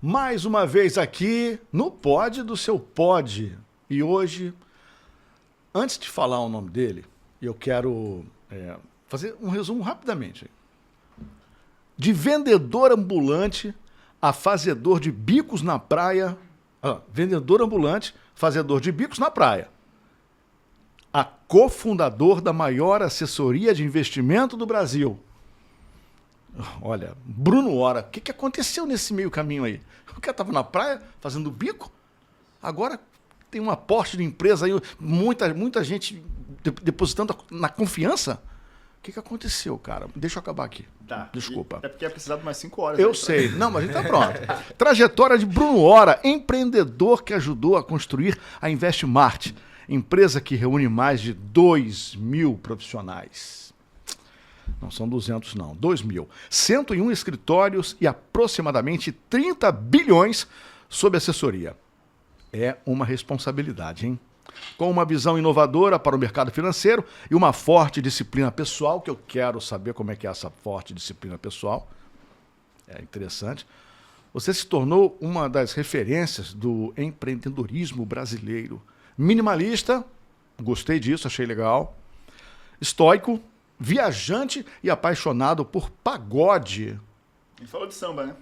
Mais uma vez aqui no Pod do seu Pod. E hoje, antes de falar o nome dele, eu quero fazer um resumo rapidamente. De vendedor ambulante a fazedor de bicos na praia. Vendedor ambulante, fazedor de bicos na praia. A cofundador da maior assessoria de investimento do Brasil. Olha, Bruno Hora, o que aconteceu nesse meio caminho aí? O cara estava na praia fazendo bico, agora tem um aporte de empresa aí, muita gente depositando na confiança. O que aconteceu, cara? Deixa eu acabar aqui. Tá. Desculpa. É porque ia precisar de mais 5 horas. Eu sei. Não, mas a gente tá pronto. Trajetória de Bruno Hora, empreendedor que ajudou a construir a Investmart, empresa que reúne mais de 2.000 profissionais. Não são 200, não. 2.000. 101 escritórios e aproximadamente 30 bilhões sob assessoria. É uma responsabilidade, hein? Com uma visão inovadora para o mercado financeiro e uma forte disciplina pessoal, que eu quero saber como é que é essa forte disciplina pessoal. É interessante. Você se tornou uma das referências do empreendedorismo brasileiro. Minimalista, gostei disso, achei legal. Estoico, viajante e apaixonado por pagode. Ele falou de samba, né?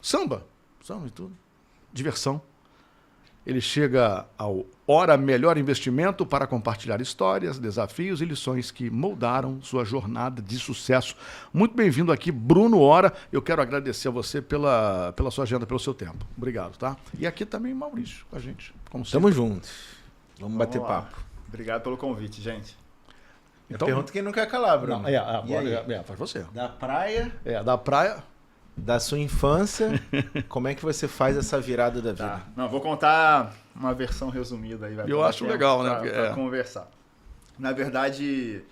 Samba e tudo. Diversão. Ele chega ao Hora Melhor Investimento para compartilhar histórias, desafios e lições que moldaram sua jornada de sucesso. Muito bem-vindo aqui, Bruno Hora. Eu quero agradecer a você pela sua agenda, pelo seu tempo. Obrigado, tá? E aqui também Maurício com a gente. Tamo juntos. Vamos bater lá. papo. Obrigado pelo convite, gente. Então, pergunta quem não quer calar, Bruno. Faz você. Da praia, Da praia. da sua infância, como é que você faz essa virada da vida? Tá. Não, vou contar uma versão resumida aí. Eu acho legal, né? Pra conversar. Na verdade,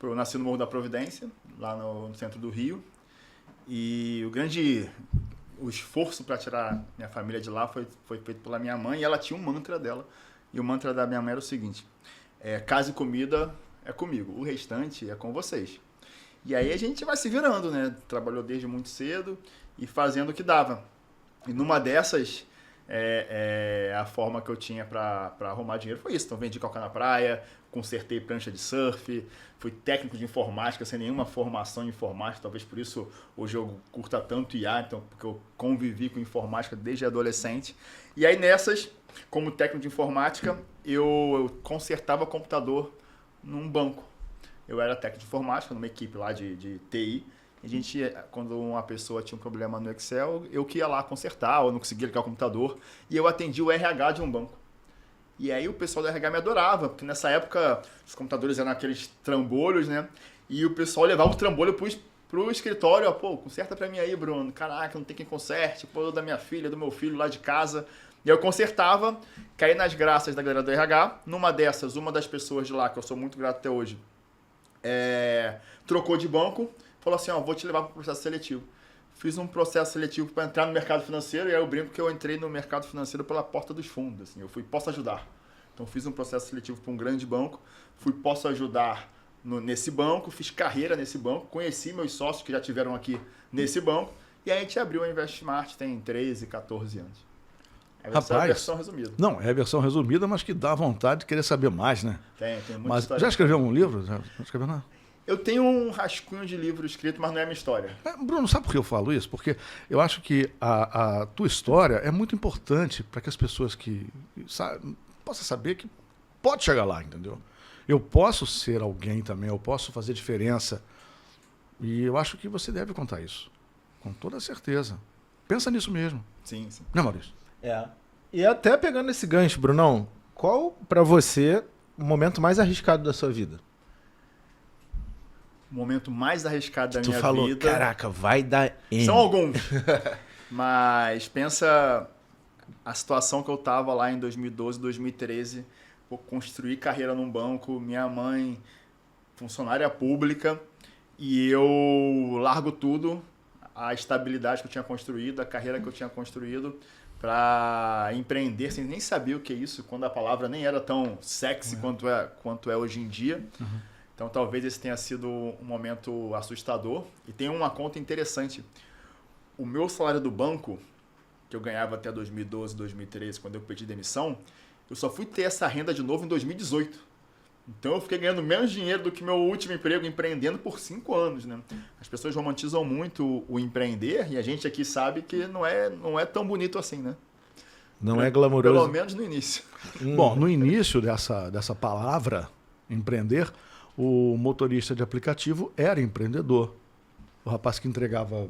eu nasci no Morro da Providência, lá no centro do Rio. E o esforço para tirar minha família de lá foi feito pela minha mãe. E ela tinha um mantra dela. E o mantra da minha mãe era o seguinte: casa e comida é comigo, o restante é com vocês. E aí a gente vai se virando, né? Trabalhou desde muito cedo e fazendo o que dava. E numa dessas, a forma que eu tinha para arrumar dinheiro foi isso. Então vendi calcar na praia, consertei prancha de surf, fui técnico de informática sem nenhuma formação em informática. Talvez por isso hoje eu curta tanto IA, então, porque eu convivi com informática desde adolescente. E aí nessas, como técnico de informática, eu consertava computador num banco. Eu era técnico de informática, numa equipe lá de TI. A gente, quando uma pessoa tinha um problema no Excel, eu que ia lá consertar, ou não conseguia ligar o computador, e eu atendia o RH de um banco. E aí o pessoal do RH me adorava, porque nessa época os computadores eram aqueles trambolhos, né? E o pessoal levava o trambolho pro escritório, ó, pô, conserta pra mim aí, Bruno. Caraca, não tem quem conserte, pô, da minha filha, do meu filho lá de casa. E eu consertava, caí nas graças da galera do RH. Numa dessas, uma das pessoas de lá, que eu sou muito grato até hoje, trocou de banco, falou assim, vou te levar para o processo seletivo. Fiz um processo seletivo para entrar no mercado financeiro, e aí eu brinco que eu entrei no mercado financeiro pela porta dos fundos. Assim, eu posso ajudar. Então fiz um processo seletivo para um grande banco, posso ajudar nesse banco, fiz carreira nesse banco, conheci meus sócios que já tiveram aqui nesse banco, e aí a gente abriu a Investmart, tem 13, 14 anos. Essa é a versão resumida. Não, é a versão resumida, mas que dá vontade de querer saber mais, né? Tem muita mas história. Já escreveu um livro? Já escreveu nada? Eu tenho um rascunho de livro escrito, mas não é a minha história. Bruno, sabe por que eu falo isso? Porque eu acho que a tua história é muito importante para que as pessoas possam saber que pode chegar lá, entendeu? Eu posso ser alguém também, eu posso fazer diferença. E eu acho que você deve contar isso. Com toda certeza. Pensa nisso mesmo. Sim. Né, Maurício? E até pegando esse gancho, Brunão, qual pra você o momento mais arriscado da sua vida? O momento mais arriscado da minha vida... Tu falou, caraca, vai dar N. São alguns. Mas pensa a situação que eu tava lá em 2012, 2013. Vou construir carreira num banco, minha mãe funcionária pública, e eu largo tudo, a estabilidade que eu tinha construído, a carreira que eu tinha construído, para empreender sem nem saber o que é isso, quando a palavra nem era tão sexy quanto é hoje em dia. Uhum. Então talvez esse tenha sido um momento assustador. E tem uma conta interessante. O meu salário do banco que eu ganhava até 2012, 2013, quando eu pedi demissão, eu só fui ter essa renda de novo em 2018. Então eu fiquei ganhando menos dinheiro do que meu último emprego empreendendo por 5 anos, né? As pessoas romantizam muito o empreender e a gente aqui sabe que não é tão bonito assim, né? Não é glamouroso. Pelo menos no início. Bom, no início dessa palavra, empreender, o motorista de aplicativo era empreendedor. O rapaz que entregava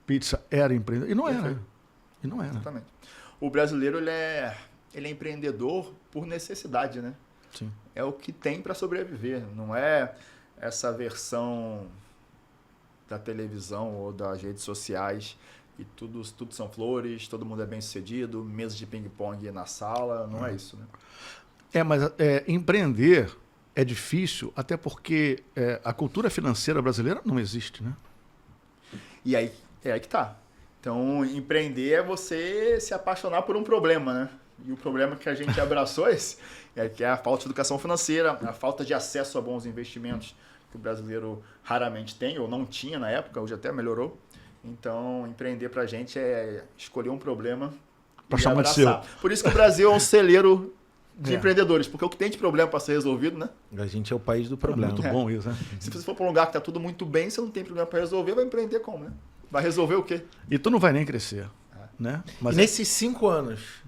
pizza era empreendedor. E não era. Exatamente. O brasileiro, ele é empreendedor por necessidade, né? Sim. É o que tem para sobreviver. Não é essa versão da televisão ou das redes sociais e tudo são flores, todo mundo é bem sucedido, mesa de ping-pong na sala. Não é isso, né? Mas empreender é difícil, até porque a cultura financeira brasileira não existe, né? E aí é aí que tá. Então, empreender é você se apaixonar por um problema, né? E o problema que a gente abraçou que é a falta de educação financeira, a falta de acesso a bons investimentos que o brasileiro raramente tem, ou não tinha na época, hoje até melhorou. Então, empreender pra gente é escolher um problema Pra e chamar de abraçar. seu. Por isso que o Brasil é um celeiro de empreendedores, porque o que tem de problema para ser resolvido, né? A gente é o país do É problema. muito bom isso, né? Se você for para um lugar que tá tudo muito bem, você não tem problema para resolver, vai empreender como, né? Vai resolver o quê? E tu não vai nem crescer, né? Mas E nesses 5 anos,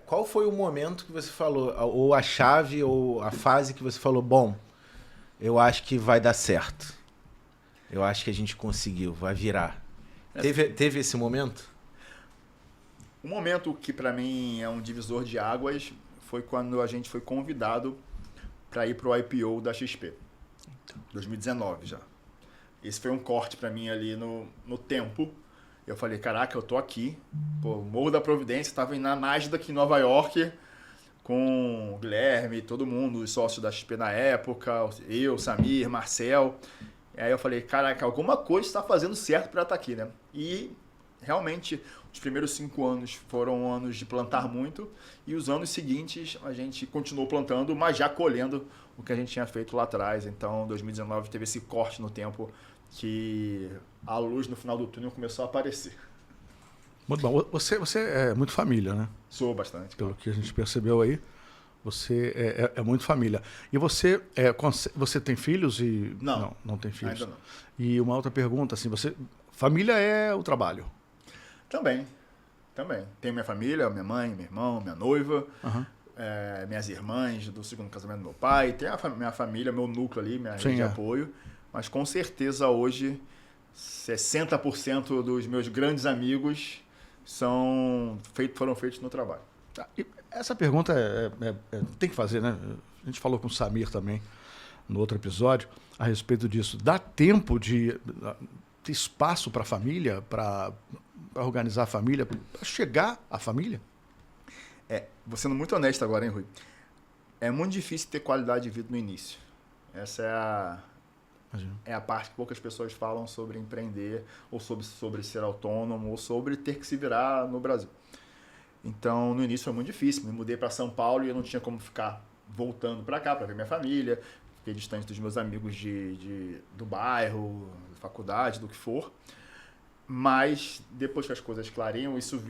qual foi o momento que você falou, ou a chave, ou a fase que você falou, bom, eu acho que vai dar certo. Eu acho que a gente conseguiu, vai virar. Teve esse momento? Um momento que para mim é um divisor de águas foi quando a gente foi convidado para ir para o IPO da XP. 2019 já. Esse foi um corte para mim ali no tempo. Eu falei, caraca, eu tô aqui. Pô, Morro da Providência, estava na Nasdaq em Nova York com o Guilherme, todo mundo, os sócios da XP na época, eu, Samir, Marcel. E aí eu falei, caraca, alguma coisa está fazendo certo para estar aqui, né? E realmente os primeiros 5 anos foram anos de plantar muito e os anos seguintes a gente continuou plantando, mas já colhendo o que a gente tinha feito lá atrás. Então, 2019 teve esse corte no tempo que a luz no final do túnel começou a aparecer. muito bom. Você é muito família, né? Sou bastante. Pelo que a gente percebeu aí, você é muito família. E você tem filhos e não tem filhos. Ainda não. E uma outra pergunta, assim, família é o trabalho? Também. Tenho minha família, minha mãe, meu irmão, minha noiva, Aham. minhas irmãs do segundo casamento do meu pai, tem minha família, meu núcleo ali, minha rede de apoio. Mas com certeza hoje 60% dos meus grandes amigos foram feitos no trabalho. E essa pergunta tem que fazer, né? A gente falou com o Samir também no outro episódio a respeito disso. Dá tempo de ter espaço para a família, para organizar a família, para chegar à família? Vou sendo muito honesto agora, hein, Rui? É muito difícil ter qualidade de vida no início. Essa é a parte que poucas pessoas falam sobre empreender, ou sobre ser autônomo, ou sobre ter que se virar no Brasil. Então, no início foi muito difícil. Me mudei para São Paulo e eu não tinha como ficar voltando para cá para ver minha família. Fiquei distante dos meus amigos do bairro, da faculdade, do que for. Mas depois que as coisas clareiam, isso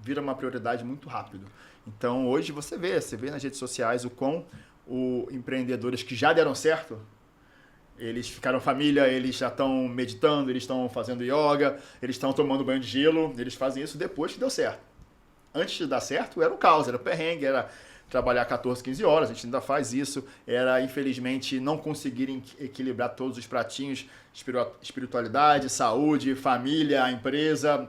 vira uma prioridade muito rápido. Então, hoje você vê nas redes sociais o quão empreendedores que já deram certo, eles ficaram família, eles já estão meditando, eles estão fazendo yoga, eles estão tomando banho de gelo, eles fazem isso depois que deu certo. Antes de dar certo, era o caos, era o perrengue, era trabalhar 14, 15 horas, a gente ainda faz isso, era, infelizmente, não conseguirem equilibrar todos os pratinhos, espiritualidade, saúde, família, empresa.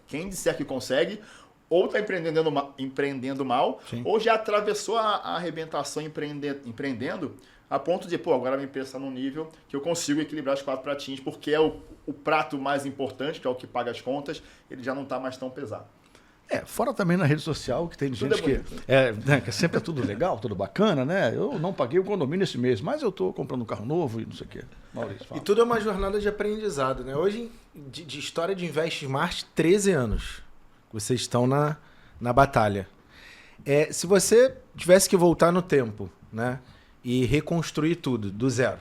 Quem disser que consegue, ou está empreendendo mal, Sim. ou já atravessou a arrebentação empreendendo, a ponto de, agora minha empresa está num nível que eu consigo equilibrar os 4 pratinhos, porque é o prato mais importante, que é o que paga as contas, ele já não está mais tão pesado. Fora também na rede social, que tem Tudo gente que sempre é tudo legal, tudo bacana, né? Eu não paguei o condomínio esse mês, mas eu estou comprando um carro novo e não sei o quê. Maurício, fala. E tudo é uma jornada de aprendizado, né? Hoje, de história de Invest Smart, 13 anos. Vocês estão na batalha. Se você tivesse que voltar no tempo, né? E reconstruir tudo, do zero,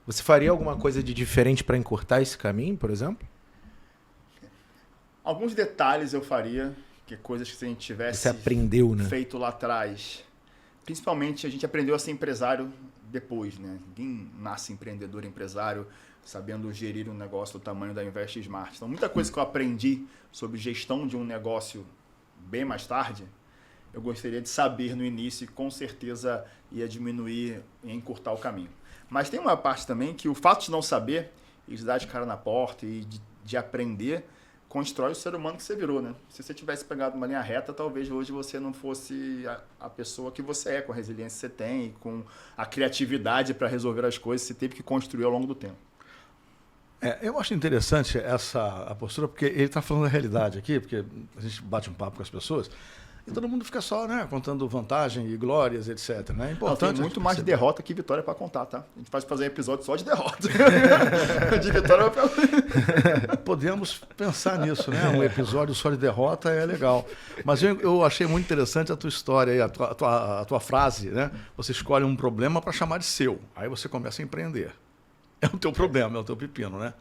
você faria alguma coisa de diferente para encurtar esse caminho, por exemplo? Alguns detalhes eu faria, que coisas que se a gente tivesse Você aprendeu, né? feito lá atrás. Principalmente a gente aprendeu a ser empresário depois, né? Ninguém nasce empreendedor, empresário, sabendo gerir um negócio do tamanho da Invest Smart. Então, muita coisa que eu aprendi sobre gestão de um negócio bem mais tarde, eu gostaria de saber no início e com certeza ia diminuir e encurtar o caminho. Mas tem uma parte também que o fato de não saber e de dar de cara na porta e de aprender constrói o ser humano que você virou, né? Se você tivesse pegado uma linha reta, talvez hoje você não fosse a pessoa que você é, com a resiliência que você tem e com a criatividade para resolver as coisas que você teve que construir ao longo do tempo. Eu acho interessante a postura, porque ele está falando da realidade aqui, porque a gente bate um papo com as pessoas e todo mundo fica só, né, contando vantagem e glórias, etc. Né? É importante. Tem muito mais de derrota que vitória para contar, tá? A gente pode fazer episódio só de derrota. De vitória para... Podemos pensar nisso, né? Um episódio só de derrota é legal. Mas eu achei muito interessante a tua história, aí, a tua frase, né? Você escolhe um problema para chamar de seu. Aí você começa a empreender. É o teu problema, é o teu pepino, né?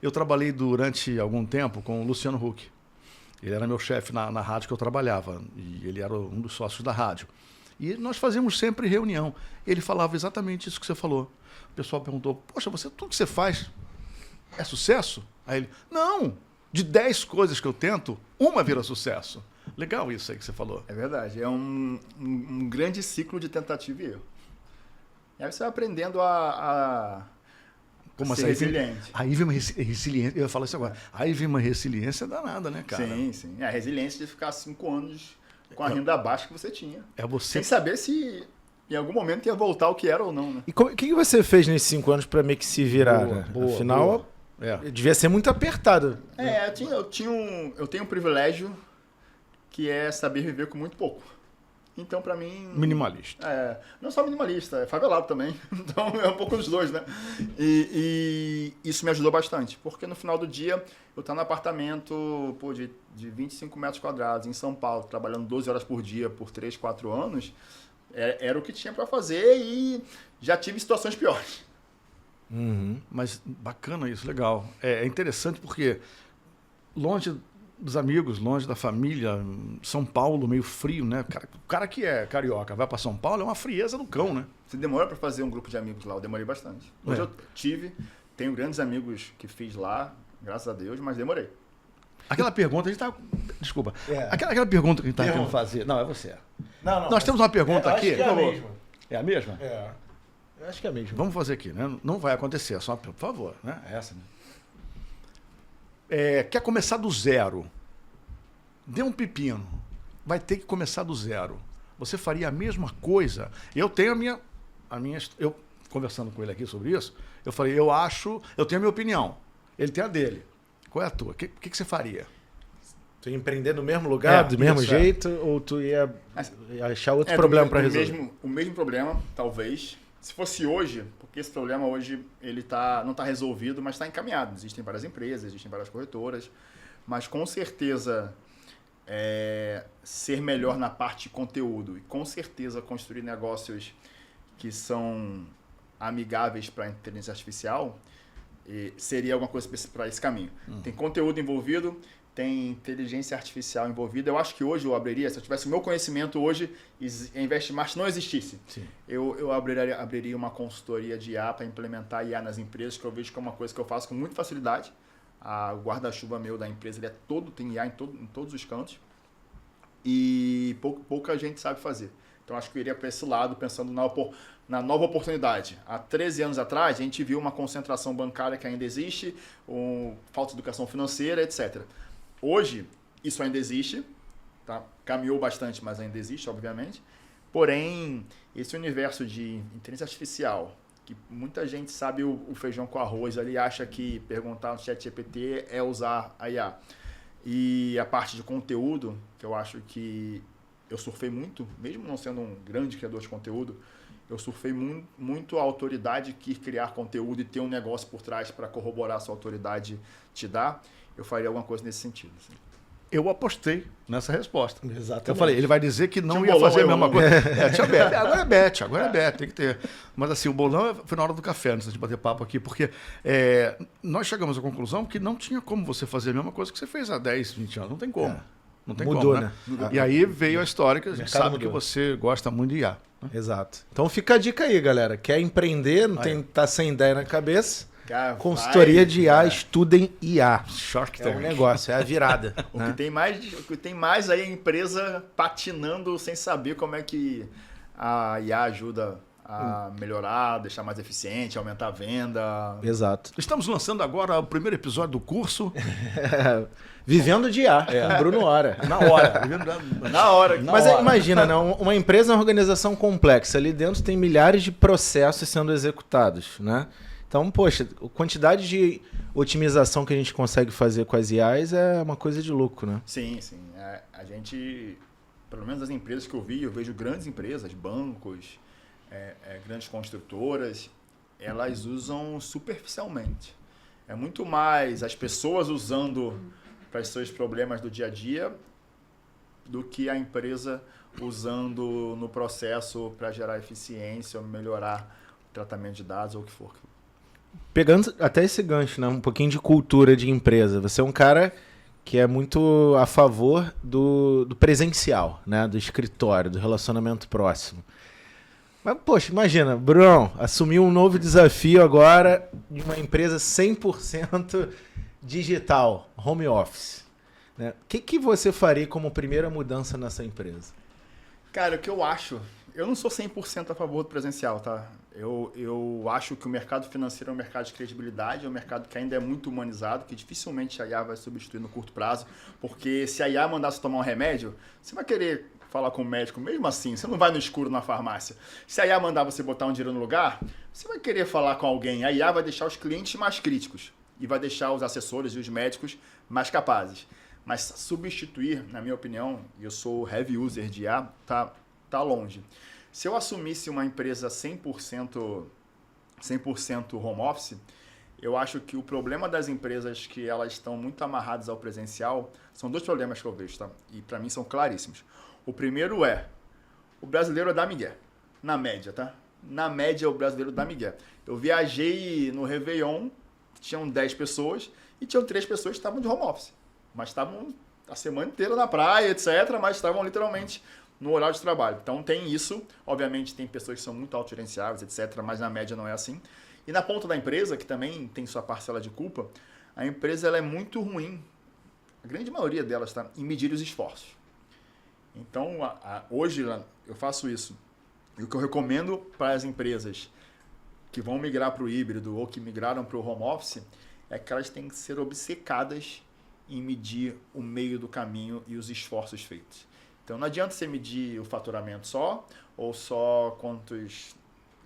Eu trabalhei durante algum tempo com o Luciano Huck. Ele era meu chefe na rádio que eu trabalhava. E ele era um dos sócios da rádio. E nós fazíamos sempre reunião. Ele falava exatamente isso que você falou. O pessoal perguntou, poxa, tudo que você faz é sucesso? Aí ele, não, de 10 coisas que eu tento, uma vira sucesso. Legal isso aí que você falou. É verdade, é um grande ciclo de tentativa e erro. E aí você vai aprendendo Como ser resiliente. Aí vem uma resiliência, eu ia falar isso agora, aí vem uma resiliência danada, né, cara? Sim, sim. É a resiliência de ficar 5 anos com a renda baixa que você tinha. É você... Sem saber se em algum momento ia voltar o que era ou não, né? E o que você fez nesses 5 anos para meio que se virar? Boa, né? boa, Afinal, boa. devia ser muito apertado. Eu tenho um privilégio que é saber viver com muito pouco. Então, para mim... Minimalista. Não só minimalista, é favelado também. Então, é um pouco dos dois, né? E isso me ajudou bastante. Porque no final do dia, eu estava no apartamento de 25 metros quadrados em São Paulo, trabalhando 12 horas por dia por 3, 4 anos. Era o que tinha para fazer e já tive situações piores. Uhum. Mas bacana isso, legal. É interessante porque longe dos amigos, longe da família, São Paulo meio frio, né? O cara que é carioca vai para São Paulo é uma frieza do cão, né? Você demora para fazer um grupo de amigos lá? Eu demorei bastante. Hoje eu tenho grandes amigos que fiz lá, graças a Deus, mas demorei. Aquela pergunta, a gente tá... Desculpa. Aquela pergunta que a gente tá querendo fazer... Não, é você. Não, Nós temos uma pergunta aqui. Acho que é a mesma. É a mesma? É. Eu acho que é a mesma. Vamos fazer aqui, né? Não vai acontecer, só por favor, né? É essa, né? Quer começar do zero. Dê um pepino. Vai ter que começar do zero. Você faria a mesma coisa? Eu tenho a minha... Eu, conversando com ele aqui sobre isso, eu falei, eu tenho a minha opinião. Ele tem a dele. Qual é a tua? O que você faria? Tu ia empreender no mesmo lugar, do mesmo jeito, ou tu ia achar outro problema para resolver? O mesmo problema, talvez. Se fosse hoje, porque esse problema hoje ele não está resolvido, mas está encaminhado. Existem várias empresas, existem várias corretoras, mas com certeza ser melhor na parte de conteúdo e com certeza construir negócios que são amigáveis para a inteligência artificial seria alguma coisa para esse caminho. Tem conteúdo envolvido, tem inteligência artificial envolvida. Eu acho que hoje eu abriria, se eu tivesse o meu conhecimento hoje, a InvestSmart não existisse. Sim. Eu abriria uma consultoria de IA para implementar IA nas empresas, que eu vejo que é uma coisa que eu faço com muita facilidade. O guarda-chuva meu da empresa ele tem IA em todos os cantos. E pouca gente sabe fazer. Então acho que eu iria para esse lado, pensando na nova oportunidade. Há 13 anos atrás, a gente viu uma concentração bancária que ainda existe, falta de educação financeira, etc. Hoje, isso ainda existe, tá? Caminhou bastante, mas ainda existe, obviamente. Porém, esse universo de inteligência artificial, que muita gente sabe o feijão com arroz, ali acha que perguntar no ChatGPT é usar a IA. E a parte de conteúdo, que eu acho que eu surfei muito, mesmo não sendo um grande criador de conteúdo, eu surfei muito a autoridade que criar conteúdo e ter um negócio por trás para corroborar a sua autoridade te dá. Eu faria alguma coisa nesse sentido. Assim. eu apostei nessa resposta. Exatamente. Eu falei, ele vai dizer que não Tinha um ia bolão, fazer a eu mesma não. coisa. Tinha bet. Agora é bet, tem que ter. Mas assim, o bolão foi na hora do café, antes de bater papo aqui, porque nós chegamos à conclusão que não tinha como você fazer a mesma coisa que você fez há 10, 20 anos. Não tem como. Não tem Mudou, como, né? né? E aí veio a história que a gente mercado sabe que mudou. você gosta muito de IA. Exato. Então fica a dica aí, galera. Quer empreender, não tá sem ideia na cabeça? Cara, Consultoria de IA, estudem IA. Shark É um negócio, é a virada. O né? que tem mais aí é a empresa patinando sem saber como é que a IA ajuda a melhorar, deixar mais eficiente, aumentar a venda. Exato. Estamos lançando agora o primeiro episódio do curso. Vivendo de IA, com Bruno Hora. Na hora. Na hora. Mas imagina, né? Uma empresa é uma organização complexa. Ali dentro tem milhares de processos sendo executados, né? Então, poxa, a quantidade de otimização que a gente consegue fazer com as IAs é uma coisa de louco, né? Sim. A gente, pelo menos as empresas que eu vejo grandes empresas, bancos, grandes construtoras, elas usam superficialmente. É muito mais as pessoas usando para os seus problemas do dia a dia do que a empresa usando no processo para gerar eficiência ou melhorar o tratamento de dados ou o que for. Pegando até esse gancho, né? Um pouquinho de cultura de empresa. Você é um cara que é muito a favor do presencial, né? Do escritório, do relacionamento próximo. Mas, poxa, imagina, Bruno, assumiu um novo desafio agora de uma empresa 100% digital, home office. Né? O que você faria como primeira mudança nessa empresa? Cara, o que eu acho... Eu não sou 100% a favor do presencial, tá? Eu acho que o mercado financeiro é um mercado de credibilidade, é um mercado que ainda é muito humanizado, que dificilmente a IA vai substituir no curto prazo, porque se a IA mandasse tomar um remédio, você vai querer falar com o médico mesmo assim, você não vai no escuro na farmácia. Se a IA mandar você botar um dinheiro no lugar, você vai querer falar com alguém. A IA vai deixar os clientes mais críticos e vai deixar os assessores e os médicos mais capazes. Mas substituir, na minha opinião, e eu sou heavy user de IA, tá longe. Se eu assumisse uma empresa 100% home office, eu acho que o problema das empresas que elas estão muito amarradas ao presencial são dois problemas que eu vejo, tá? E para mim são claríssimos. O primeiro o brasileiro é da migué, na média, tá? Na média o brasileiro dá migué. Eu viajei no Réveillon, tinham 10 pessoas e tinham 3 pessoas que estavam de home office, mas estavam a semana inteira na praia, etc., mas estavam literalmente no horário de trabalho. Então tem isso, obviamente tem pessoas que são muito autogerenciáveis, etc., mas na média não é assim. E na ponta da empresa, que também tem sua parcela de culpa, a empresa ela é muito ruim, a grande maioria delas, tá, em medir os esforços. Então hoje eu faço isso. E o que eu recomendo para as empresas que vão migrar para o híbrido ou que migraram para o home office é que elas têm que ser obcecadas em medir o meio do caminho e os esforços feitos. Então não adianta você medir o faturamento só, ou só quantos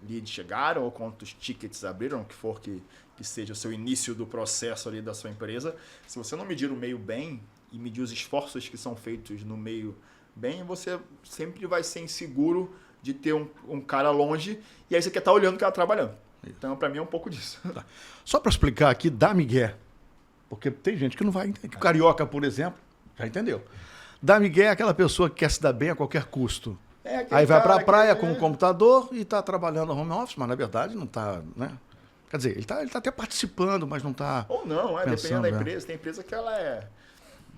leads chegaram, ou quantos tickets abriram, que for que seja o seu início do processo ali da sua empresa. Se você não medir o meio bem e medir os esforços que são feitos no meio bem, você sempre vai ser inseguro de ter um cara longe e aí você quer estar olhando o cara trabalhando. Então, para mim, é um pouco disso. Tá. Só para explicar aqui, dá migué. Porque tem gente que não vai entender. O carioca, por exemplo, já entendeu. Dá migué é aquela pessoa que quer se dar bem a qualquer custo. Aí vai para a praia com o computador e está trabalhando no home office, mas na verdade não está, né? Quer dizer, ele tá até participando, mas não está. Ou não, dependendo da empresa. Tem empresa que ela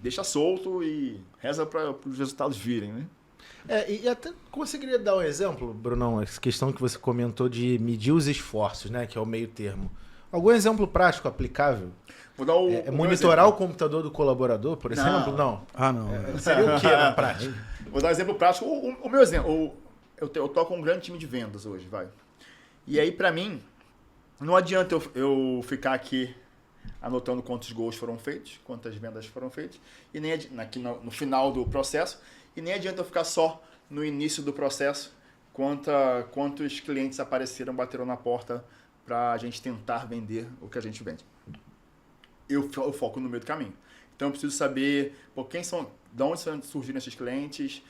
deixa solto e reza para os resultados virem, né? E até conseguiria dar um exemplo, Brunão, essa questão que você comentou de medir os esforços, né? Que é o meio termo. Algum exemplo prático aplicável? Vou dar monitorar o computador do colaborador, por exemplo? Não. Não. Seria o que na prática? Vou dar um exemplo prático. O meu exemplo, eu toco um grande time de vendas hoje, vai. E aí, para mim, não adianta eu ficar aqui anotando quantos gols foram feitos, quantas vendas foram feitas, e nem aqui no final do processo, e nem adianta eu ficar só no início do processo, quantos clientes apareceram, bateram na porta para a gente tentar vender o que a gente vende. Eu foco no meio do caminho. Então eu preciso saber de onde surgiram esses clientes,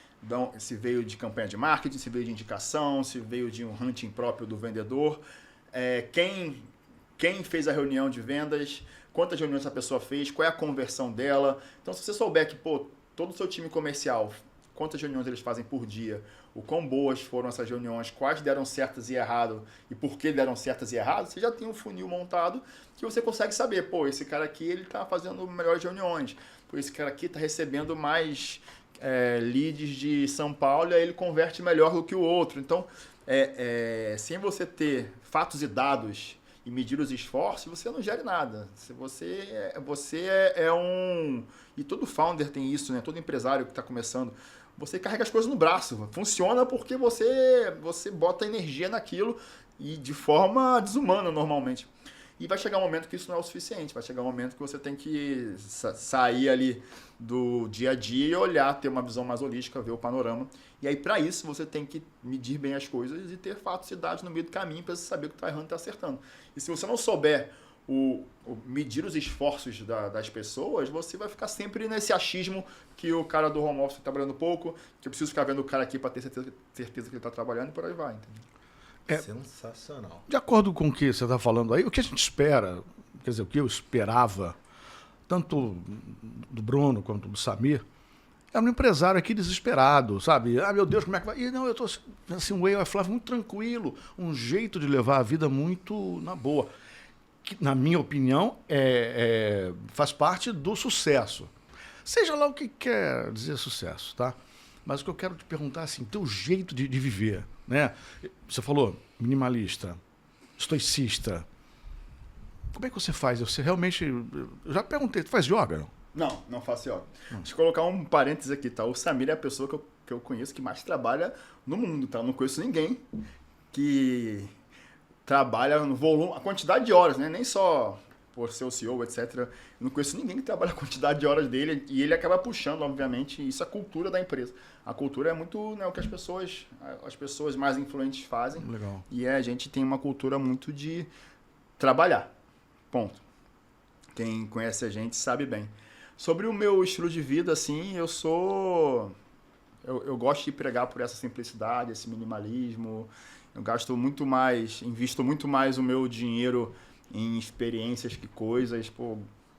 se veio de campanha de marketing, se veio de indicação, se veio de um hunting próprio do vendedor, quem quem fez a reunião de vendas, quantas reuniões essa pessoa fez, qual é a conversão dela. Então, se você souber que, todo o seu time comercial, quantas reuniões eles fazem por dia, o quão boas foram essas reuniões, quais deram certas e errado e por que deram certas e erradas, você já tem um funil montado que você consegue saber, esse cara aqui ele está fazendo melhores reuniões, esse cara aqui está recebendo mais leads de São Paulo e aí ele converte melhor do que o outro. Então, sem você ter fatos e dados e medir os esforços, você não gera nada. Você é um... E todo founder tem isso, né? Todo empresário que está começando, você carrega as coisas no braço. Funciona porque você bota energia naquilo e de forma desumana normalmente. E vai chegar um momento que isso não é o suficiente. Vai chegar um momento que você tem que sair ali do dia a dia e olhar, ter uma visão mais holística, ver o panorama. E aí, para isso, você tem que medir bem as coisas e ter fatos e dados no meio do caminho para você saber o que está errando e está acertando. E se você não souber medir os esforços das pessoas, você vai ficar sempre nesse achismo que o cara do home office está trabalhando pouco, que eu preciso ficar vendo o cara aqui para ter certeza que ele está trabalhando e por aí vai. Entendeu? Sensacional. De acordo com o que você está falando aí, o que a gente espera, quer dizer, o que eu esperava, tanto do Bruno quanto do Samir, era um empresário aqui desesperado, sabe? Ah, meu Deus, como é que vai? E não, eu estou assim, um way of life muito tranquilo, um jeito de levar a vida muito na boa. Que, na minha opinião, faz parte do sucesso. Seja lá o que quer dizer sucesso, tá? Mas o que eu quero te perguntar, assim, teu jeito de viver, né? Você falou minimalista, estoicista. Como é que você faz? Você realmente... Eu já perguntei, tu faz yoga? Não faço yoga. Deixa eu colocar um parênteses aqui, tá? O Samir é a pessoa que eu conheço que mais trabalha no mundo, tá? Eu não conheço ninguém que trabalha no volume, a quantidade de horas, né? Nem só por ser o CEO, etc. Eu não conheço ninguém que trabalha a quantidade de horas dele e ele acaba puxando, obviamente, isso é a cultura da empresa. A cultura é muito, né, o que as pessoas mais influentes fazem. Legal. E a gente tem uma cultura muito de trabalhar. Ponto. Quem conhece a gente sabe bem. Sobre o meu estilo de vida, assim, eu gosto de pregar por essa simplicidade, esse minimalismo. Eu invisto muito mais o meu dinheiro em experiências que coisas.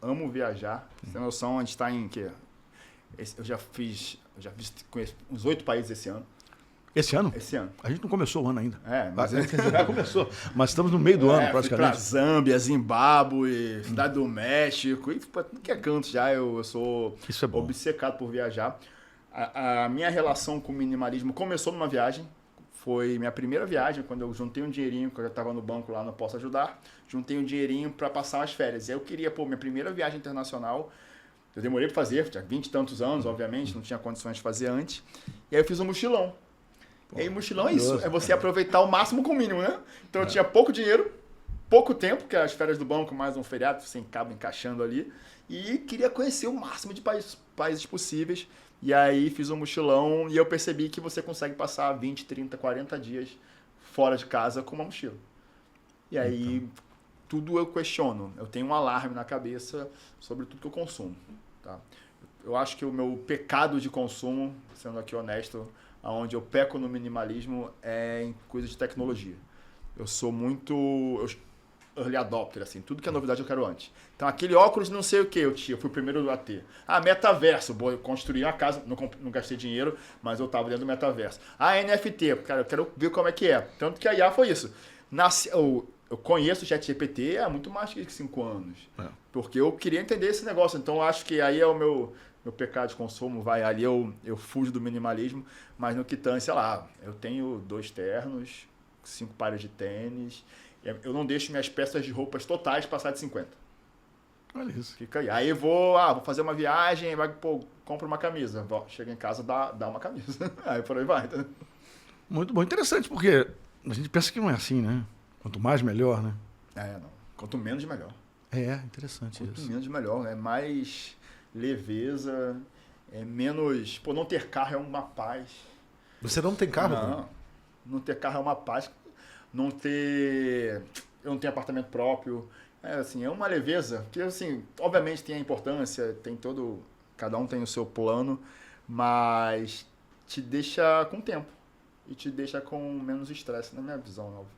Amo viajar. Você tem noção, a gente está em quê? Eu já fiz uns 8 países esse ano. Esse ano? Esse ano. A gente não começou o ano ainda. Mas Já começou. Mas estamos no meio do ano, praticamente. Fui pra Zâmbia, Zimbábue, Cidade do México, e pra tudo que é canto já. Eu sou obcecado por viajar. A minha relação com o minimalismo começou numa viagem. Foi minha primeira viagem, quando eu juntei um dinheirinho, quando eu estava no banco lá no Posso Ajudar, juntei um dinheirinho para passar as férias. E aí eu queria, minha primeira viagem internacional, eu demorei para fazer, tinha 20 e tantos anos, obviamente, não tinha condições de fazer antes. E aí eu fiz um mochilão. E aí mochilão é isso, é você aproveitar o máximo com o mínimo, né? Então eu tinha pouco dinheiro, pouco tempo, que é as férias do banco, mais um feriado, você acaba encaixando ali, e queria conhecer o máximo de países possíveis. E aí fiz um mochilão e eu percebi que você consegue passar 20, 30, 40 dias fora de casa com uma mochila. E aí tudo eu questiono. Eu tenho um alarme na cabeça sobre tudo que eu consumo. Tá? Eu acho que o meu pecado de consumo, sendo aqui honesto, onde eu peco no minimalismo é em coisas de tecnologia. Eu sou muito early adopter, assim, tudo que é novidade eu quero antes. Então, aquele óculos não sei o que eu fui o primeiro a ter. Metaverso, eu construí uma casa, não gastei dinheiro, mas eu estava dentro do metaverso. NFT, cara, eu quero ver como é que é. Tanto que a IA foi isso. Eu conheço o ChatGPT há muito mais que 5 anos. Porque eu queria entender esse negócio. Então, eu acho que aí é o meu pecado de consumo, vai ali, eu fujo do minimalismo, mas no que tange, sei lá, eu tenho 2 ternos, 5 pares de tênis. Eu não deixo minhas peças de roupas totais passar de 50. Olha isso. Fica aí. Aí vou fazer uma viagem, compro uma camisa. Chega em casa, dá uma camisa. Aí por aí vai. Tá? Muito bom. Interessante, porque a gente pensa que não é assim, né? Quanto mais, melhor, né? Não. Quanto menos, melhor. Interessante isso. Quanto menos, melhor. É mais leveza, é menos... não ter carro é uma paz. Você não tem carro? Não ter carro é uma paz. Eu não tenho apartamento próprio, é uma leveza, que assim, obviamente tem a importância, cada um tem o seu plano, mas te deixa com tempo e te deixa com menos estresse, na minha visão, óbvio.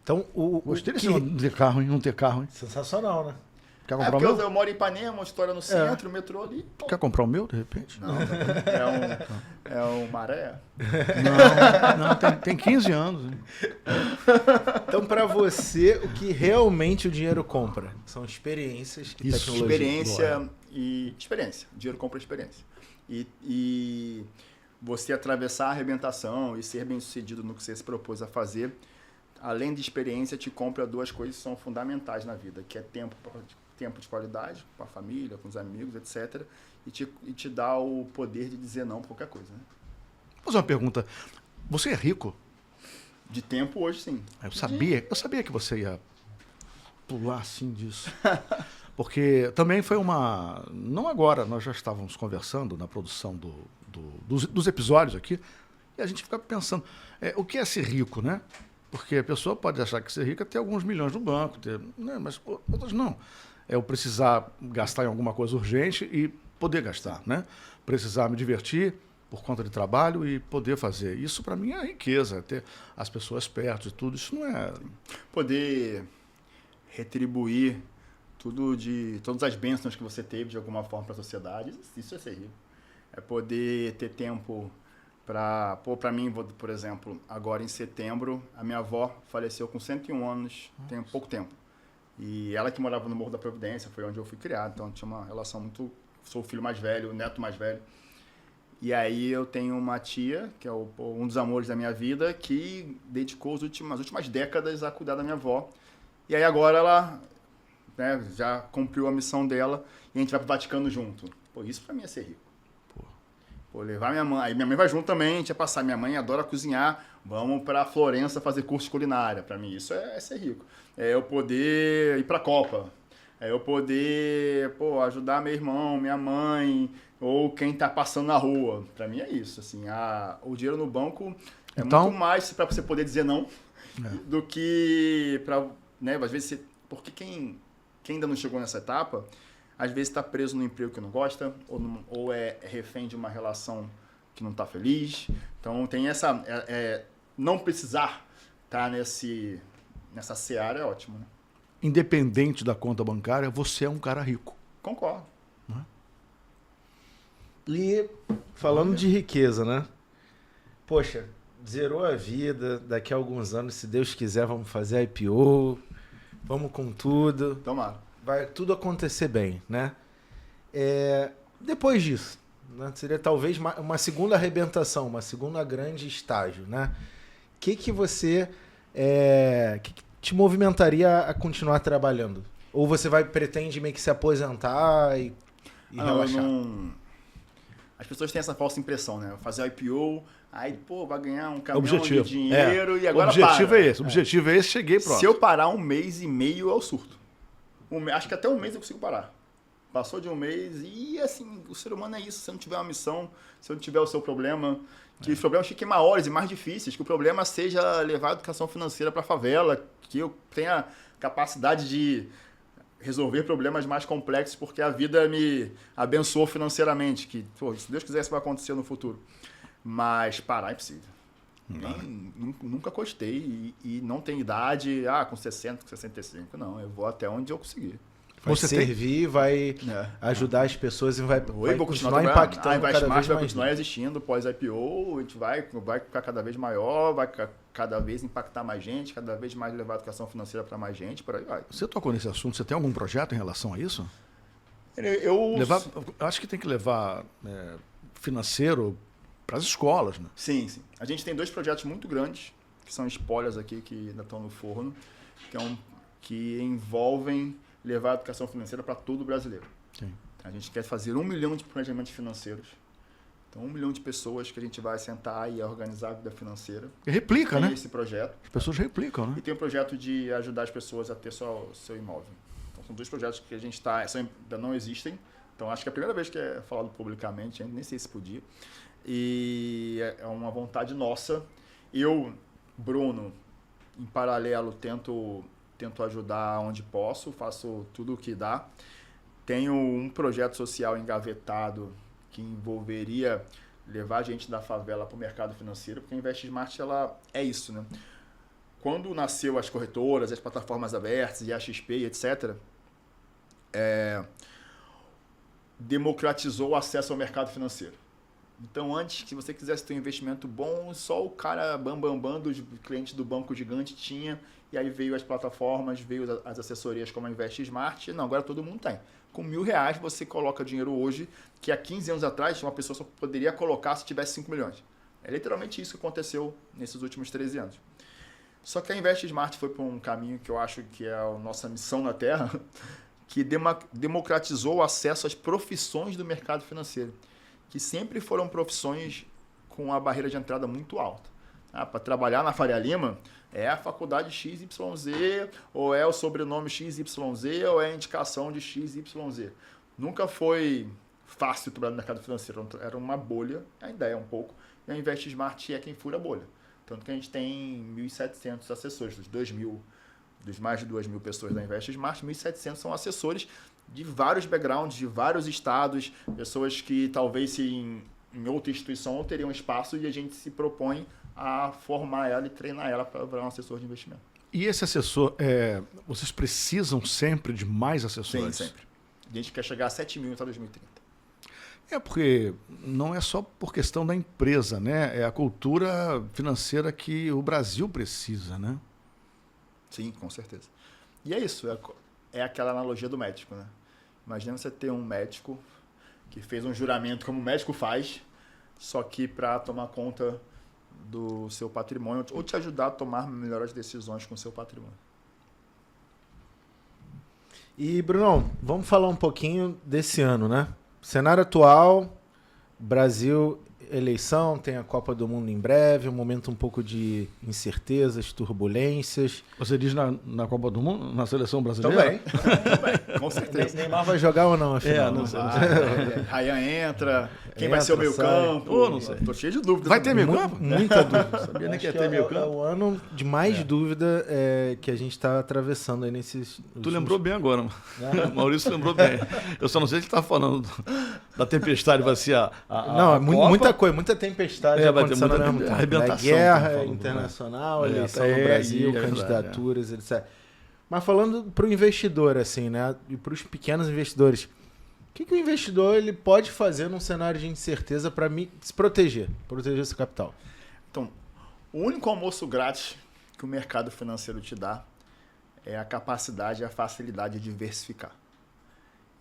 Então, Gostei desse não ter carro, hein? Não ter carro, hein? Sensacional, né? Quer É comprar o porque meu? eu moro em Ipanema, uma história no centro, o metrô ali. Pô. Quer comprar o meu, de repente? Não, é um maré. Não, tem 15 anos. Hein? Então, para você, o que realmente o dinheiro compra são experiências e Isso, tecnologia. Experiência e experiência. O dinheiro compra experiência. E você atravessar a arrebentação e ser bem sucedido no que você se propôs a fazer, além de experiência, te compra duas coisas que são fundamentais na vida, que é tempo de qualidade com a família, com os amigos, etc. E te dá o poder de dizer não para qualquer coisa. Né? Vou fazer uma pergunta. Você é rico? De tempo, hoje, sim. Eu sabia que você ia pular assim disso. Porque também foi uma... Não agora, nós já estávamos conversando na produção dos episódios aqui, e a gente fica pensando, o que é ser rico, né? Porque a pessoa pode achar que ser rico é ter alguns milhões no banco, né? Mas outras não. É eu precisar gastar em alguma coisa urgente e poder gastar, né? Precisar me divertir por conta de trabalho e poder fazer. Isso, para mim, é riqueza, ter as pessoas perto e tudo. Isso não é... Poder retribuir todas as bênçãos que você teve de alguma forma para a sociedade, isso é ser rico. É poder ter tempo para mim, por exemplo, agora em setembro, a minha avó faleceu com 101 anos, tem pouco tempo. E ela que morava no Morro da Providência, foi onde eu fui criado, então tinha uma relação muito... Sou o filho mais velho, o neto mais velho. E aí eu tenho uma tia, que é um dos amores da minha vida, que dedicou as últimas décadas a cuidar da minha avó. E aí agora ela, né, já cumpriu a missão dela e a gente vai pro Vaticano junto. Pô, isso pra mim é ser rico. Pô, levar minha mãe. Aí minha mãe vai junto também, a gente vai passar. Minha mãe adora cozinhar, vamos pra Florença fazer curso de culinária. Pra mim isso é ser rico. É eu poder ir pra Copa. É eu poder, ajudar meu irmão, minha mãe, ou quem tá passando na rua. Pra mim é isso, assim. O dinheiro no banco é muito mais pra você poder dizer não do que pra, né, às vezes porque quem ainda não chegou nessa etapa, às vezes está preso no emprego que não gosta, ou é refém de uma relação que não está feliz. Então tem essa... não precisar estar nessa seara é ótimo, né? Independente da conta bancária, você é um cara rico. Concordo. E falando de riqueza, né? Poxa, zerou a vida, daqui a alguns anos, se Deus quiser, vamos fazer IPO, vamos com tudo. Tomara. Vai tudo acontecer bem, né? Depois disso, né? Seria talvez uma segunda arrebentação, uma segunda grande estágio, né? O que você que te movimentaria a continuar trabalhando? Ou você pretende meio que se aposentar e relaxar? As pessoas têm essa falsa impressão, né? Fazer o IPO, aí, vai ganhar um caminhão Objetivo. de dinheiro e agora o objetivo para. é esse. O objetivo é esse, cheguei pronto. Se eu parar 1 mês e meio, eu surto. Acho que até 1 mês eu consigo parar. Passou de 1 mês e, assim, o ser humano é isso. Se não tiver uma missão, se não tiver o seu problema, que os problemas fiquem maiores e mais difíceis, que o problema seja levar a educação financeira para a favela, que eu tenha capacidade de resolver problemas mais complexos, porque a vida me abençoou financeiramente, que, se Deus quiser, isso vai acontecer no futuro. Mas parar é impossível. Nunca gostei e não tem idade, com 60, com 65, não. Eu vou até onde eu conseguir. Vai servir, vai ajudar as pessoas e vai continuar impactando cada vez mais. Vai continuar existindo pós-IPO, a gente vai ficar cada vez maior, vai cada vez impactar mais gente, cada vez mais levar a educação financeira para mais gente, por aí vai. Você tocou nesse assunto, você tem algum projeto em relação a isso? Eu acho que tem que levar financeiro para as escolas, né? Sim. A gente tem 2 projetos muito grandes, que são spoilers aqui, que ainda estão no forno, que envolvem levar a educação financeira para todo brasileiro. Sim. A gente quer fazer 1 milhão de planejamentos financeiros. Então, 1 milhão de pessoas que a gente vai sentar e organizar a vida financeira. E replica, né? Esse projeto. As pessoas replicam, né? E tem um projeto de ajudar as pessoas a ter seu imóvel. Então, são 2 projetos que a gente ainda não existem. Então, acho que é a primeira vez que é falado publicamente, nem sei se podia. E é uma vontade nossa. Eu, Bruno, em paralelo, tento ajudar onde posso, faço tudo o que dá. Tenho um projeto social engavetado que envolveria levar a gente da favela para o mercado financeiro, porque a Invest Smart ela é isso, né? quando nasceu as corretoras, as plataformas abertas e a XP, etc., democratizou o acesso ao mercado financeiro. Então, antes, se você quisesse ter um investimento bom, só o cara bam dos clientes do banco gigante tinha, e aí veio as plataformas, veio as assessorias como a Invest Smart, não, agora todo mundo tem. Com R$1.000 você coloca dinheiro hoje, que há 15 anos atrás uma pessoa só poderia colocar se tivesse 5 milhões. É literalmente isso que aconteceu nesses últimos 13 anos. Só que a Invest Smart foi por um caminho que eu acho que é a nossa missão na Terra, que democratizou o acesso às profissões do mercado financeiro, que sempre foram profissões com a barreira de entrada muito alta. Para trabalhar na Faria Lima, é a faculdade XYZ, ou é o sobrenome XYZ, ou é a indicação de XYZ. Nunca foi fácil trabalhar no mercado financeiro, era uma bolha, ainda é um pouco, e a Invest Smart é quem fura a bolha. Tanto que a gente tem 1.700 assessores, dos mais de 2.000 pessoas da Invest Smart, 1.700 são assessores de vários backgrounds, de vários estados, pessoas que talvez em outra instituição não teriam espaço, e a gente se propõe a formar ela e treinar ela para virar um assessor de investimento. E esse assessor, vocês precisam sempre de mais assessores? Sim, sempre. A gente quer chegar a 7.000 até 2030. Porque não é só por questão da empresa, né? É a cultura financeira que o Brasil precisa, né? Sim, com certeza. E é isso, é aquela analogia do médico, né? Imagina você ter um médico que fez um juramento como o médico faz, só que para tomar conta do seu patrimônio ou te ajudar a tomar melhores decisões com o seu patrimônio. E, Brunão, vamos falar um pouquinho desse ano, né? Cenário atual, Brasil, eleição, tem a Copa do Mundo em breve, um momento um pouco de incertezas, turbulências. Você diz na Copa do Mundo, na seleção brasileira? Também, com certeza. Neymar vai jogar ou não, afinal? Não sei. Ryan entra, quem vai ser o meio campo? Não sei. Tô cheio de dúvidas. Vai ter meio campo? Muita dúvida. Sabia nem que ia Acho ter meio É campo. o ano de mais dúvida que a gente está atravessando aí nesses... Tu lembrou bem agora, Maurício lembrou bem. Eu só não sei se ele está falando da tempestade, vai ser Não, muita coisa, muita tempestade vai ter acontecendo muita ao mesmo tempo. arrebentação, Guerra falando, internacional, né? eleição no Brasil, é candidaturas, etc. Mas falando para o investidor, assim, né? E para os pequenos investidores, o que o investidor ele pode fazer num cenário de incerteza para se proteger seu capital? Então, o único almoço grátis que o mercado financeiro te dá é a capacidade e a facilidade de diversificar.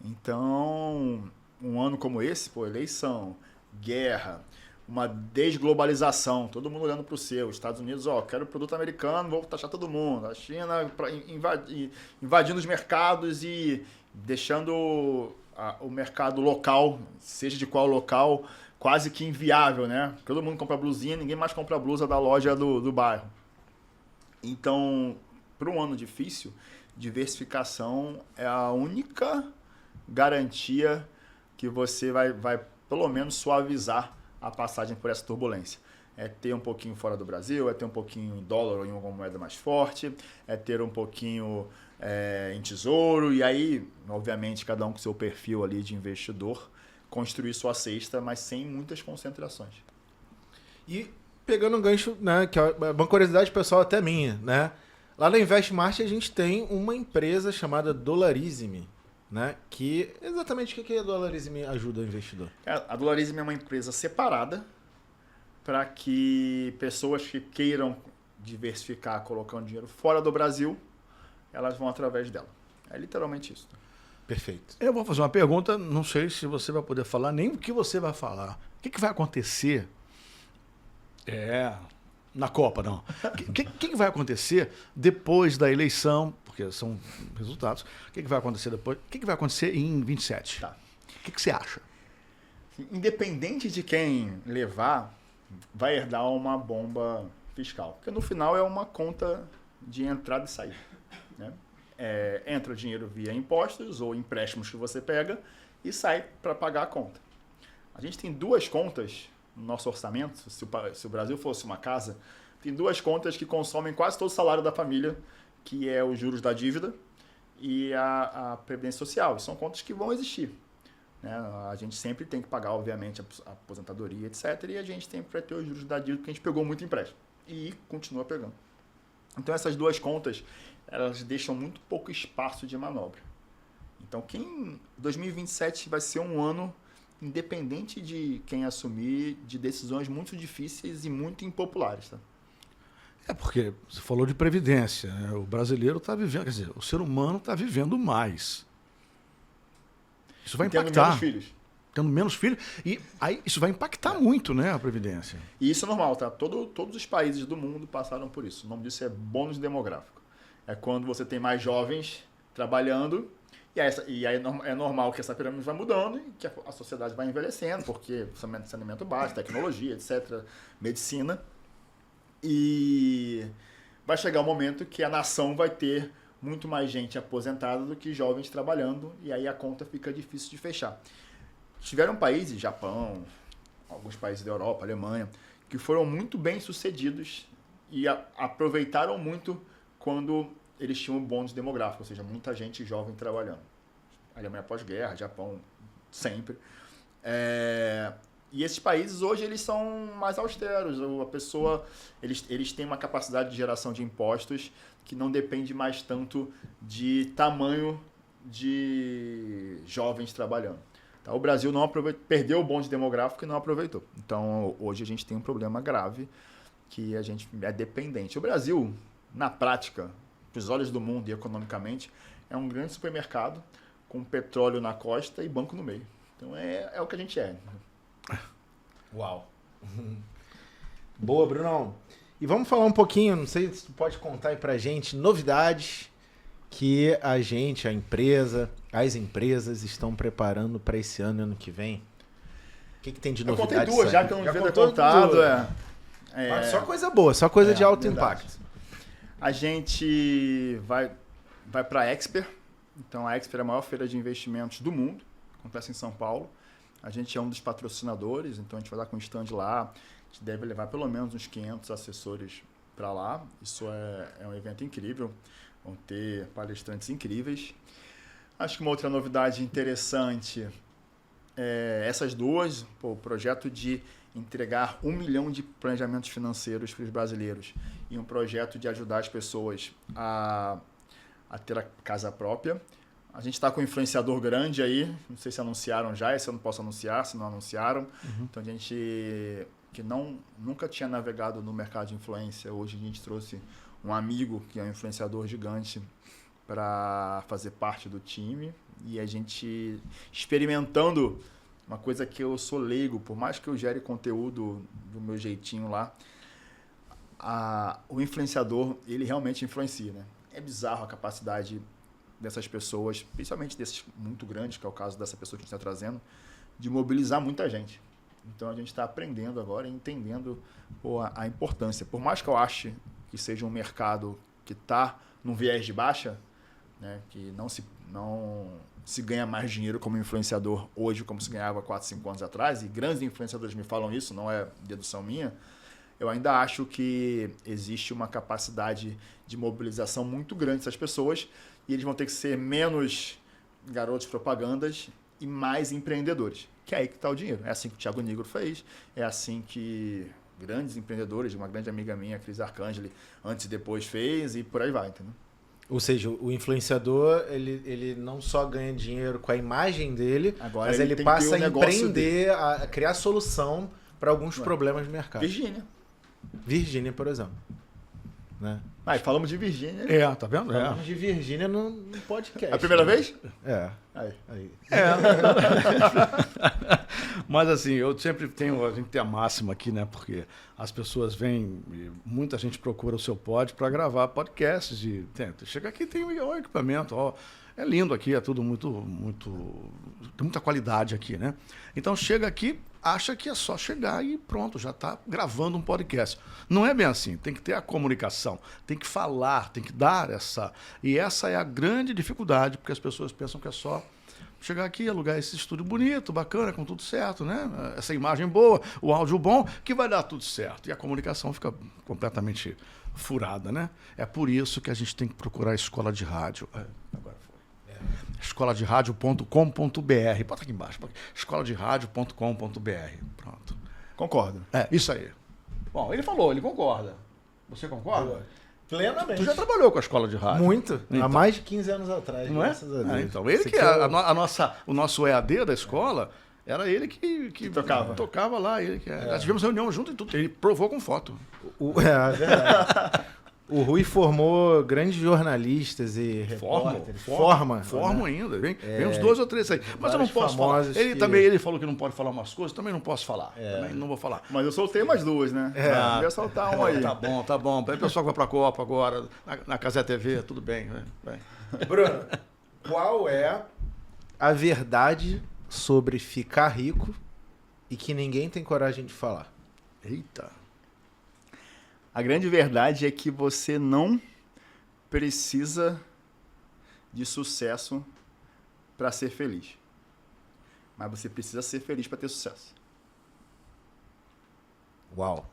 Então, um ano como esse, eleição, guerra, uma desglobalização, todo mundo olhando para o seu, Estados Unidos, quero produto americano, vou taxar todo mundo, a China invadindo os mercados e deixando o mercado local, seja de qual local, quase que inviável, né? Todo mundo compra blusinha, ninguém mais compra a blusa da loja do bairro. Então, para um ano difícil, diversificação é a única garantia que você vai pelo menos suavizar a passagem por essa turbulência. É ter um pouquinho fora do Brasil, é ter um pouquinho em dólar ou em alguma moeda mais forte, é ter um pouquinho em tesouro, e aí, obviamente, cada um com seu perfil ali de investidor, construir sua cesta, mas sem muitas concentrações. E pegando um gancho, né, que é uma curiosidade pessoal até minha, né? Lá na Investmart a gente tem uma empresa chamada Dolarizme, né? Que exatamente o que a Dolarizme ajuda o investidor? A Dolarizme é uma empresa separada para que pessoas que queiram diversificar colocando dinheiro fora do Brasil, elas vão através dela. É literalmente isso. Perfeito. Eu vou fazer uma pergunta, não sei se você vai poder falar, nem o que você vai falar. O que vai acontecer? Na Copa, não. O que vai acontecer depois da eleição? Porque são resultados. O que vai acontecer depois? O que vai acontecer em 27? Tá. O que você acha? Independente de quem levar, vai herdar uma bomba fiscal. Porque no final é uma conta de entrada e saída. Né? Entra dinheiro via impostos ou empréstimos que você pega e sai para pagar a conta. A gente tem duas contas no nosso orçamento. Se o Brasil fosse uma casa, tem duas contas que consomem quase todo o salário da família, que é os juros da dívida e a Previdência Social. São contas que vão existir. Né? A gente sempre tem que pagar, obviamente, a aposentadoria, etc. E a gente sempre vai ter os juros da dívida, porque a gente pegou muito empréstimo. E continua pegando. Então essas duas contas, elas deixam muito pouco espaço de manobra. Então 2027 vai ser um ano, independente de quem assumir, de decisões muito difíceis e muito impopulares. Tá? Porque você falou de previdência, né? O brasileiro está vivendo, quer dizer, o ser humano está vivendo mais. Isso vai impactar. Menos filhos. Tendo menos filhos. E aí isso vai impactar muito, né, a previdência. E isso é normal, tá? Todos os países do mundo passaram por isso. O nome disso é bônus demográfico. É quando você tem mais jovens trabalhando, e aí é normal que essa pirâmide vai mudando e que a sociedade vai envelhecendo, porque saneamento básico, tecnologia, etc., medicina. E vai chegar um momento que a nação vai ter muito mais gente aposentada do que jovens trabalhando, e aí a conta fica difícil de fechar. Tiveram países, Japão, alguns países da Europa, Alemanha, que foram muito bem sucedidos e aproveitaram muito quando eles tinham um bônus demográfico, ou seja, muita gente jovem trabalhando. Alemanha pós-guerra, Japão sempre. E esses países hoje eles são mais austeros. A pessoa, eles têm uma capacidade de geração de impostos que não depende mais tanto de tamanho de jovens trabalhando. O Brasil perdeu o bonde demográfico e não aproveitou. Então, hoje a gente tem um problema grave que a gente é dependente. O Brasil, na prática, para os olhos do mundo e economicamente, é um grande supermercado com petróleo na costa e banco no meio. Então, é o que a gente é. Uau! Boa, Brunão. E vamos falar um pouquinho, não sei se tu pode contar aí pra gente, novidades que a empresa, as empresas estão preparando para esse ano e ano que vem. O que tem de novidade? Eu contei duas, já que eu não devia ter contado. Só coisa boa, só coisa de alto impacto. A gente vai para a Exper. Então, a Exper é a maior feira de investimentos do mundo. Acontece em São Paulo. A gente é um dos patrocinadores, então a gente vai dar com um stand lá. A gente deve levar pelo menos uns 500 assessores para lá. Isso é um evento incrível. Vão ter palestrantes incríveis. Acho que uma outra novidade interessante é essas duas. O projeto de entregar 1 milhão de planejamentos financeiros para os brasileiros e um projeto de ajudar as pessoas a ter a casa própria. A gente está com um influenciador grande aí, não sei se anunciaram já, esse eu não posso anunciar, se não anunciaram. Então, a gente que nunca tinha navegado no mercado de influência, hoje a gente trouxe um amigo que é um influenciador gigante para fazer parte do time. E a gente experimentando uma coisa que eu sou leigo, por mais que eu gere conteúdo do meu jeitinho lá, o influenciador, ele realmente influencia, né? É bizarro a capacidade dessas pessoas, principalmente desses muito grandes, que é o caso dessa pessoa que a gente está trazendo, de mobilizar muita gente. Então, a gente está aprendendo agora e entendendo a importância. Por mais que eu ache que seja um mercado que está num viés de baixa, né, que não se ganha mais dinheiro como influenciador hoje como se ganhava 4, 5 anos atrás, e grandes influenciadores me falam isso, não é dedução minha, eu ainda acho que existe uma capacidade de mobilização muito grande dessas pessoas e eles vão ter que ser menos garotos propagandas e mais empreendedores, que é aí que está o dinheiro. É assim que o Thiago Nigro fez, é assim que grandes empreendedores, uma grande amiga minha, Cris Arcangeli, antes e depois fez e por aí vai, entendeu? Ou seja, o influenciador, ele não só ganha dinheiro com a imagem dele, agora mas ele passa a empreender, a criar solução para alguns problemas do mercado. Virgínia, por exemplo. Né? Falamos de Virgínia. Tá vendo? Falamos de Virgínia no podcast. É a primeira vez? Aí. Mas assim, eu sempre a gente tem a máxima aqui, né? Porque as pessoas vêm, muita gente procura o seu pod para gravar podcasts. Chega aqui, tem o equipamento, é lindo aqui, é tudo tem muita qualidade aqui, né? Então chega aqui, acha que é só chegar e pronto, já está gravando um podcast. Não é bem assim, tem que ter a comunicação, tem que falar, tem que dar essa... E essa é a grande dificuldade, porque as pessoas pensam que é só chegar aqui, alugar esse estúdio bonito, bacana, com tudo certo, né? Essa imagem boa, o áudio bom, que vai dar tudo certo. E a comunicação fica completamente furada, né? É por isso que a gente tem que procurar a escola de rádio. Agora foi. escoladeradio.com.br. Bota aqui embaixo. escoladeradio.com.br. Pronto. Concordo. Isso aí. Bom, ele falou, ele concorda. Você concorda? Plenamente. Tu já trabalhou com a escola de rádio. Muito. Então. Há mais de 15 anos atrás, Não é? graças a Deus. Então, ele Esse que aqui é é o nosso EAD da escola, era ele que tocava lá. Ele que Nós tivemos reunião junto e tudo. Ele provou com foto. É verdade. O Rui formou grandes jornalistas e repórteres. Forma ainda. Vem uns 2 ou 3 aí. Mas eu não posso falar. Ele falou que não pode falar umas coisas, também não posso falar. Também não vou falar. Mas eu soltei mais 2, né? Devia soltar um aí. Tá bom. Aí o pessoal que vai pra Copa agora, na Casé TV, tudo bem. Vai. Bruno, qual é a verdade sobre ficar rico e que ninguém tem coragem de falar? Eita. A grande verdade é que você não precisa de sucesso para ser feliz. Mas você precisa ser feliz para ter sucesso. Uau.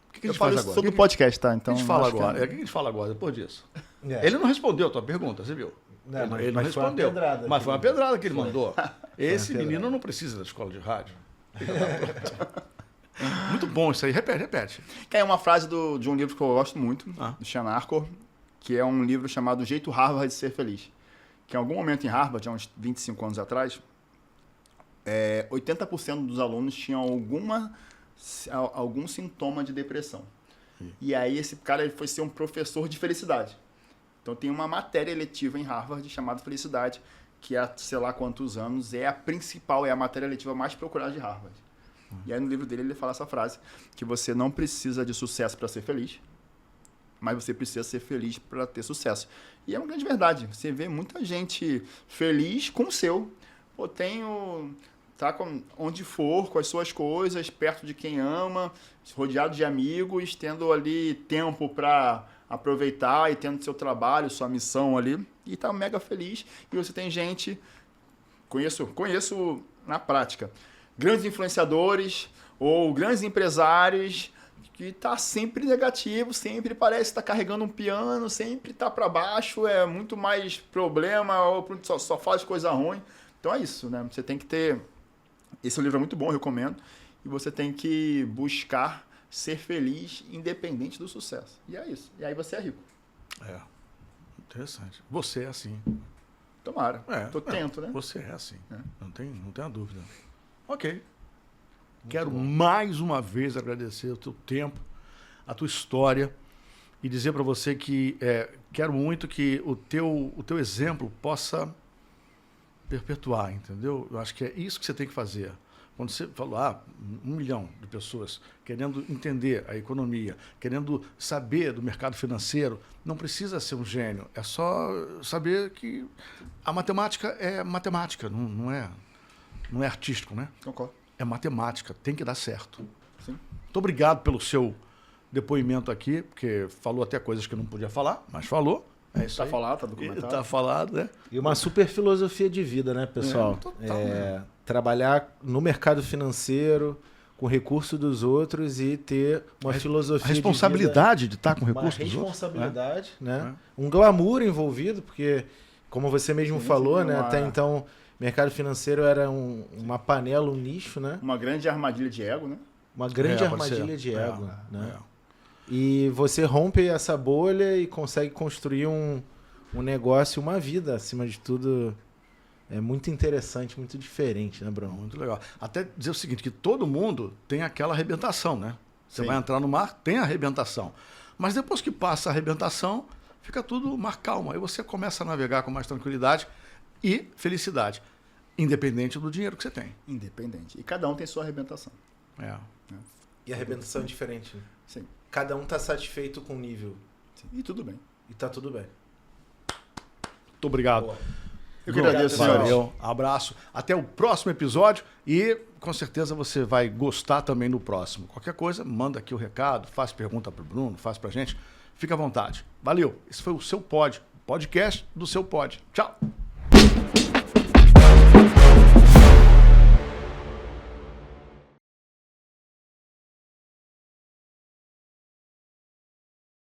O que a gente falo faz isso agora? todo podcast, tá? Então, O que a gente fala acho que agora? O que a gente fala agora depois disso? É. Ele não respondeu a tua pergunta, você viu? Ele não mas foi uma respondeu. pedrada Mas que foi uma ele- pedrada que ele mandou. Esse pedrada. menino não precisa da escola de rádio. Muito bom isso aí. Repete. Que é uma frase de um livro que eu gosto muito, Ah. do Sean Arcor, que é um livro chamado O Jeito Harvard de Ser Feliz. Que em algum momento em Harvard, há uns 25 anos atrás, 80% dos alunos tinham algum sintoma de depressão. E aí esse cara ele foi ser um professor de felicidade. Então tem uma matéria eletiva em Harvard chamada Felicidade, que há sei lá quantos anos é a principal, é a matéria eletiva mais procurada de Harvard. E aí no livro dele ele fala essa frase, que você não precisa de sucesso para ser feliz, mas você precisa ser feliz para ter sucesso. E é uma grande verdade. Você vê muita gente feliz com o seu. Pô, tá onde for, com as suas coisas, perto de quem ama, rodeado de amigos, tendo ali tempo para aproveitar e tendo seu trabalho, sua missão ali, e tá mega feliz. E você tem gente, conheço na prática, grandes influenciadores ou grandes empresários que tá sempre negativo, sempre parece estar carregando um piano, sempre tá para baixo, é muito mais problema, ou só faz coisa ruim. Então é isso, né? Você tem que ter... Esse livro é muito bom, eu recomendo. E você tem que buscar ser feliz independente do sucesso. E é isso. E aí você é rico. É. Interessante. Você é assim. Tomara. Tento, né? Você é assim. É. Não tem a dúvida. Ok. Quero mais uma vez agradecer o teu tempo, a tua história e dizer para você que quero muito que o teu exemplo possa perpetuar, entendeu? Eu acho que é isso que você tem que fazer. Quando você falou, 1 milhão de pessoas querendo entender a economia, querendo saber do mercado financeiro, não precisa ser um gênio, é só saber que a matemática é matemática, não é artístico, né? Concordo. É matemática, tem que dar certo. Sim. Muito obrigado pelo seu depoimento aqui, porque falou até coisas que eu não podia falar, mas falou. É isso Tá aí. falado, tá documentado. Tá falado, né? E uma super filosofia de vida, né, pessoal? total, né? Trabalhar no mercado financeiro, com recurso dos outros e ter uma filosofia A responsabilidade de estar com de vida, recursos uma dos outros. responsabilidade, né? Um glamour envolvido, porque, como você mesmo falou, né, até então, mercado financeiro era uma panela, um nicho, né? Uma grande armadilha de ego, né? Uma grande pode armadilha ser. de ego, né? É. E você rompe essa bolha e consegue construir um negócio, uma vida, acima de tudo. É muito interessante, muito diferente, né, Bruno? Muito legal. Até dizer o seguinte, que todo mundo tem aquela arrebentação, né? Você Sim. vai entrar no mar, tem a arrebentação. Mas depois que passa a arrebentação, fica tudo mar calmo. Aí você começa a navegar com mais tranquilidade e felicidade, independente do dinheiro que você tem. Independente. E cada um tem sua arrebentação. É. E a arrebentação é diferente. Né? Sim. Cada um tá satisfeito com o nível. Sim. E tudo bem. E tá tudo bem. Muito obrigado. Boa. Eu que agradeço, senhores. Valeu, abraço. Até o próximo episódio e com certeza você vai gostar também do próximo. Qualquer coisa, manda aqui o recado, faz pergunta para o Bruno, faz para a gente. Fica à vontade. Valeu. Esse foi o Seu Pod, podcast do Seu Pod. Tchau.